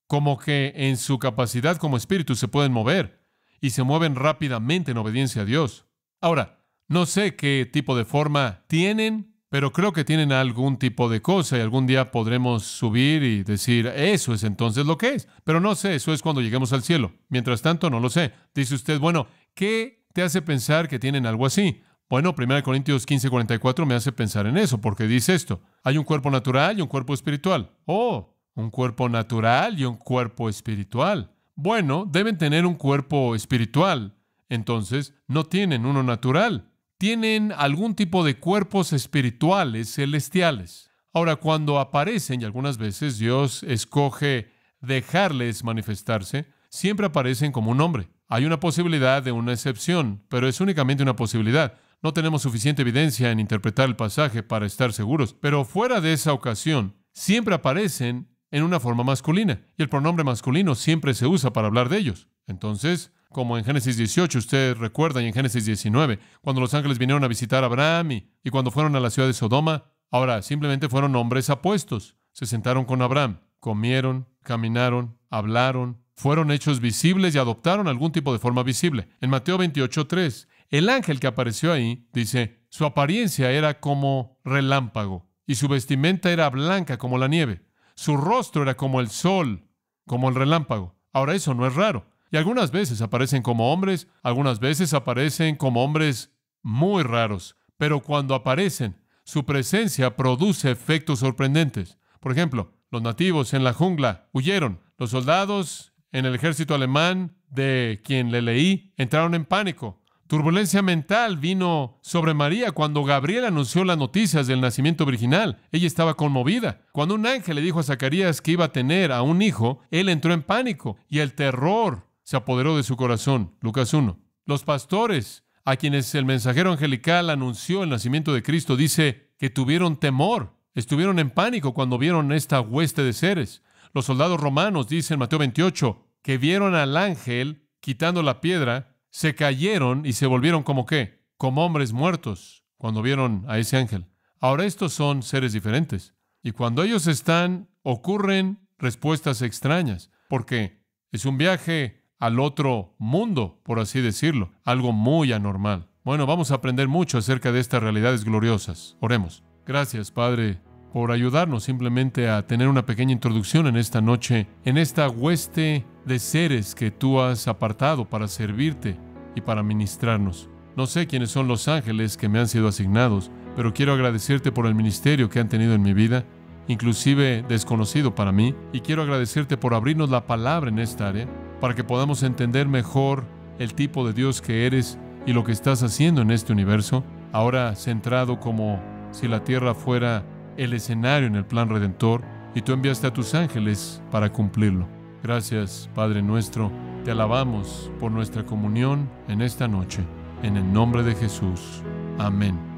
como que en su capacidad como espíritu se pueden mover y se mueven rápidamente en obediencia a Dios. Ahora, no sé qué tipo de forma tienen, pero creo que tienen algún tipo de cosa y algún día podremos subir y decir, eso es entonces lo que es. Pero no sé, eso es cuando lleguemos al cielo. Mientras tanto, no lo sé. Dice usted, bueno, ¿qué te hace pensar que tienen algo así? Bueno, 1 Corintios 15:44 me hace pensar en eso, porque dice esto: hay un cuerpo natural y un cuerpo espiritual. Oh, un cuerpo natural y un cuerpo espiritual. Bueno, deben tener un cuerpo espiritual. Entonces, no tienen uno natural. Tienen algún tipo de cuerpos espirituales celestiales. Ahora, cuando aparecen, y algunas veces Dios escoge dejarles manifestarse, siempre aparecen como un hombre. Hay una posibilidad de una excepción, pero es únicamente una posibilidad. No tenemos suficiente evidencia en interpretar el pasaje para estar seguros, pero fuera de esa ocasión, siempre aparecen en una forma masculina, y el pronombre masculino siempre se usa para hablar de ellos. Entonces, como en Génesis 18, usted recuerda, y en Génesis 19, cuando los ángeles vinieron a visitar a Abraham y cuando fueron a la ciudad de Sodoma, ahora simplemente fueron hombres apuestos. Se sentaron con Abraham, comieron, caminaron, hablaron, fueron hechos visibles y adoptaron algún tipo de forma visible. En Mateo 28:3, el ángel que apareció ahí, dice, su apariencia era como relámpago y su vestimenta era blanca como la nieve. Su rostro era como el sol, como el relámpago. Ahora, eso no es raro. Y algunas veces aparecen como hombres, algunas veces aparecen como hombres muy raros. Pero cuando aparecen, su presencia produce efectos sorprendentes. Por ejemplo, los nativos en la jungla huyeron. Los soldados en el ejército alemán, de quien le leí, entraron en pánico. Turbulencia mental vino sobre María cuando Gabriel anunció las noticias del nacimiento virginal. Ella estaba conmovida. Cuando un ángel le dijo a Zacarías que iba a tener a un hijo, él entró en pánico y el terror se apoderó de su corazón. Lucas 1. Los pastores, a quienes el mensajero angelical anunció el nacimiento de Cristo, dice que tuvieron temor. Estuvieron en pánico cuando vieron esta hueste de seres. Los soldados romanos, dice en Mateo 28, que vieron al ángel quitando la piedra, se cayeron y se volvieron como ¿qué? Como hombres muertos cuando vieron a ese ángel. Ahora, estos son seres diferentes. Y cuando ellos están, ocurren respuestas extrañas, porque es un viaje al otro mundo, por así decirlo, algo muy anormal. Bueno, vamos a aprender mucho acerca de estas realidades gloriosas. Oremos. Gracias, Padre, por ayudarnos simplemente a tener una pequeña introducción en esta noche, en esta hueste de seres que tú has apartado para servirte y para ministrarnos. No sé quiénes son los ángeles que me han sido asignados, pero quiero agradecerte por el ministerio que han tenido en mi vida, inclusive desconocido para mí, y quiero agradecerte por abrirnos la palabra en esta área, para que podamos entender mejor el tipo de Dios que eres y lo que estás haciendo en este universo, ahora centrado como si la tierra fuera el escenario en el plan redentor, y tú enviaste a tus ángeles para cumplirlo. Gracias, Padre nuestro. Te alabamos por nuestra comunión en esta noche. En el nombre de Jesús. Amén.